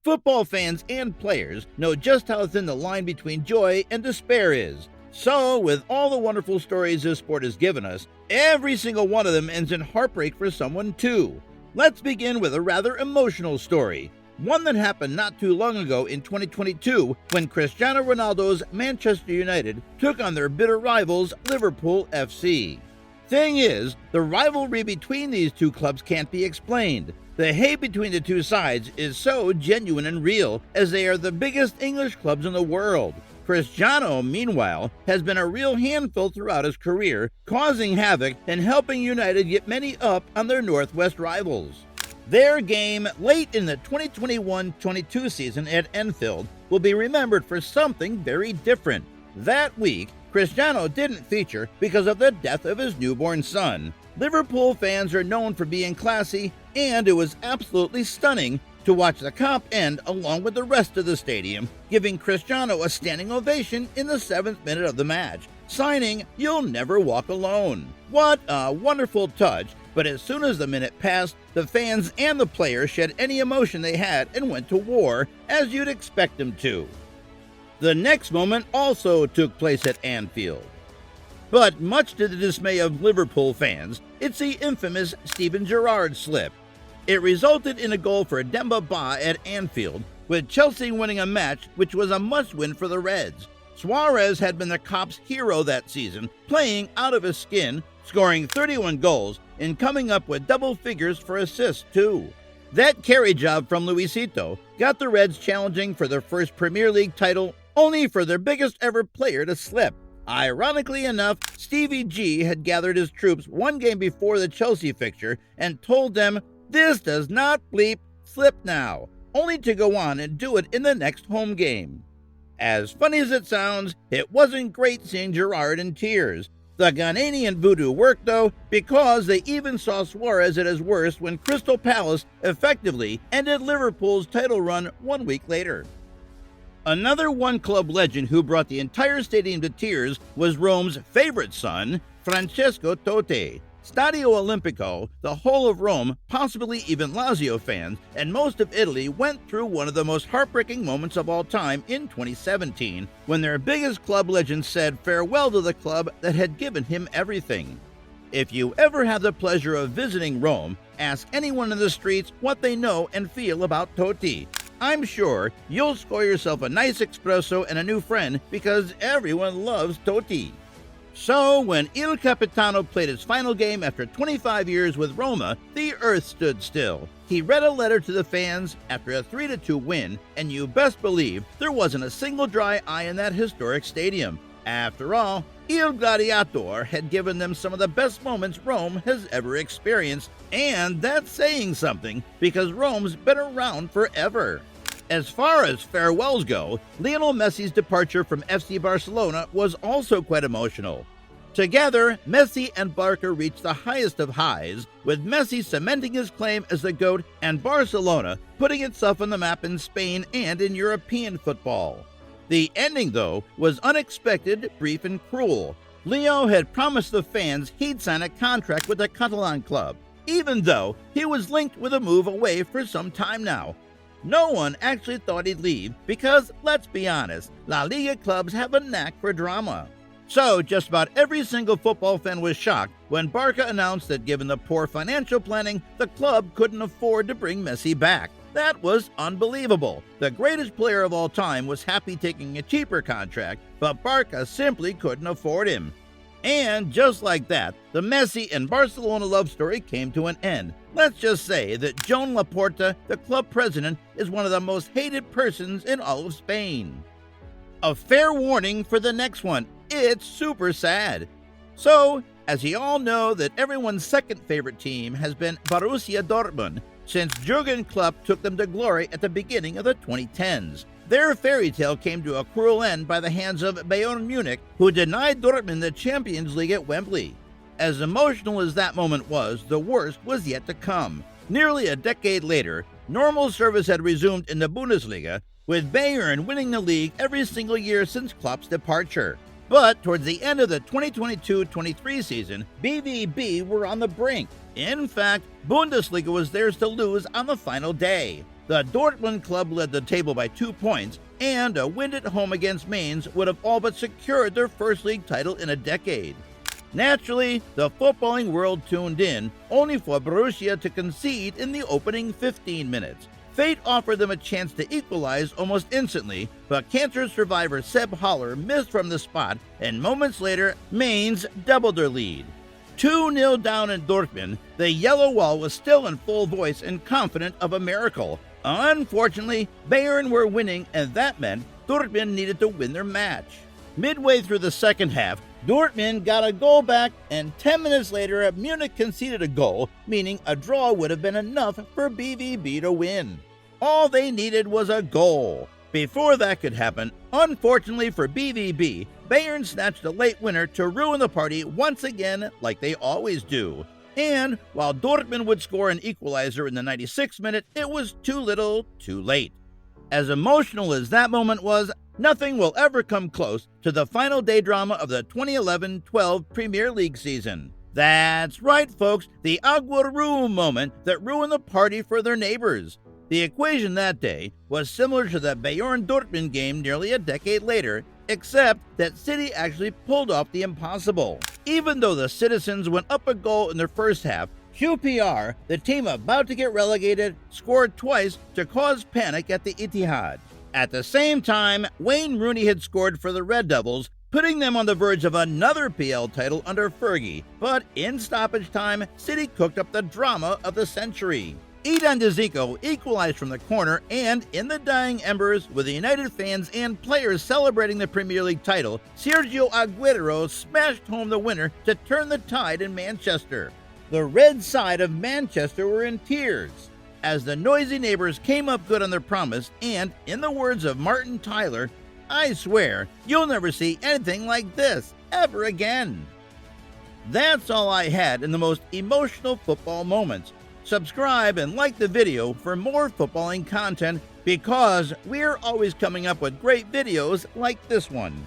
Football fans and players know just how thin the line between joy and despair is. So, with all the wonderful stories this sport has given us, every single one of them ends in heartbreak for someone too. Let's begin with a rather emotional story. One that happened not too long ago in 2022 when Cristiano Ronaldo's Manchester United took on their bitter rivals Liverpool FC. Thing is, the rivalry between these two clubs can't be explained. The hate between the two sides is so genuine and real, as they are the biggest English clubs in the world. Cristiano, meanwhile, has been a real handful throughout his career, causing havoc and helping United get many up on their Northwest rivals. Their game late in the 2021-22 season at Anfield will be remembered for something very different. That week, Cristiano didn't feature because of the death of his newborn son. Liverpool fans are known for being classy, and it was absolutely stunning to watch the Kop end along with the rest of the stadium, giving Cristiano a standing ovation in the 7th minute of the match, signing "You'll never walk alone." What a wonderful touch, but as soon as the minute passed, the fans and the players shed any emotion they had and went to war, as you'd expect them to. The next moment also took place at Anfield. But much to the dismay of Liverpool fans, it's the infamous Steven Gerrard slip. It resulted in a goal for Demba Ba at Anfield, with Chelsea winning a match which was a must-win for the Reds. Suarez had been the Kop's hero that season, playing out of his skin, scoring 31 goals, and coming up with double figures for assists too. That carry job from Luisito got the Reds challenging for their first Premier League title, only for their biggest ever player to slip. Ironically enough, Stevie G had gathered his troops one game before the Chelsea fixture and told them, "This does not bleep slip now," only to go on and do it in the next home game. As funny as it sounds, it wasn't great seeing Gerrard in tears. The Ghanaian voodoo worked though, because they even saw Suarez at his worst when Crystal Palace effectively ended Liverpool's title run 1 week later. Another one-club legend who brought the entire stadium to tears was Rome's favorite son, Francesco Totti. Stadio Olimpico, the whole of Rome, possibly even Lazio fans, and most of Italy went through one of the most heartbreaking moments of all time in 2017, when their biggest club legend said farewell to the club that had given him everything. If you ever have the pleasure of visiting Rome, ask anyone in the streets what they know and feel about Totti. I'm sure you'll score yourself a nice espresso and a new friend because everyone loves Totti. So, when Il Capitano played his final game after 25 years with Roma, the earth stood still. He read a letter to the fans after a 3-2 win, and you best believe there wasn't a single dry eye in that historic stadium. After all, Il Gladiator had given them some of the best moments Rome has ever experienced, and that's saying something, because Rome's been around forever. As far as farewells go, Lionel Messi's departure from FC Barcelona was also quite emotional. Together, Messi and Barca reached the highest of highs, with Messi cementing his claim as the GOAT and Barcelona putting itself on the map in Spain and in European football. The ending, though, was unexpected, brief, and cruel. Leo had promised the fans he'd sign a contract with the Catalan club, even though he was linked with a move away for some time now. No one actually thought he'd leave because, let's be honest, La Liga clubs have a knack for drama. So, just about every single football fan was shocked when Barca announced that given the poor financial planning, the club couldn't afford to bring Messi back. That was unbelievable. The greatest player of all time was happy taking a cheaper contract, but Barca simply couldn't afford him. And just like that, the Messi and Barcelona love story came to an end. Let's just say that Joan Laporta, the club president, is one of the most hated persons in all of Spain. A fair warning for the next one. It's super sad. So, as you all know that everyone's second favorite team has been Borussia Dortmund, since Jurgen Klopp took them to glory at the beginning of the 2010s. Their fairy tale came to a cruel end by the hands of Bayern Munich, who denied Dortmund the Champions League at Wembley. As emotional as that moment was, the worst was yet to come. Nearly a decade later, normal service had resumed in the Bundesliga, with Bayern winning the league every single year since Klopp's departure. But towards the end of the 2022-23 season, BVB were on the brink. In fact, Bundesliga was theirs to lose on the final day. The Dortmund club led the table by 2 points, and a win at home against Mainz would have all but secured their first league title in a decade. Naturally, the footballing world tuned in, only for Borussia to concede in the opening 15 minutes. Fate offered them a chance to equalize almost instantly, but cancer survivor Seb Haller missed from the spot, and moments later, Mainz doubled their lead. 2-0 down in Dortmund, the Yellow Wall was still in full voice and confident of a miracle. Unfortunately, Bayern were winning, and that meant Dortmund needed to win their match. Midway through the second half, Dortmund got a goal back, and 10 minutes later, Munich conceded a goal, meaning a draw would have been enough for BVB to win. All they needed was a goal. Before that could happen, unfortunately for BVB, Bayern snatched a late winner to ruin the party once again, like they always do. And while Dortmund would score an equalizer in the 96th minute, it was too little, too late. As emotional as that moment was, nothing will ever come close to the final day drama of the 2011-12 Premier League season. That's right, folks, the agua room moment that ruined the party for their neighbors. The equation that day was similar to the Bayern-Dortmund game nearly a decade later, except that City actually pulled off the impossible. Even though the citizens went up a goal in their first half, QPR, the team about to get relegated, scored twice to cause panic at the Etihad. At the same time, Wayne Rooney had scored for the Red Devils, putting them on the verge of another PL title under Fergie. But in stoppage time, City cooked up the drama of the century. Edin Dzeko equalized from the corner, and in the dying embers, with the United fans and players celebrating the Premier League title, Sergio Aguero smashed home the winner to turn the tide in Manchester. The red side of Manchester were in tears, as the noisy neighbors came up good on their promise, and, in the words of Martin Tyler, "I swear, you'll never see anything like this, ever again." That's all I had in the most emotional football moments. Subscribe and like the video for more footballing content, because we're always coming up with great videos like this one.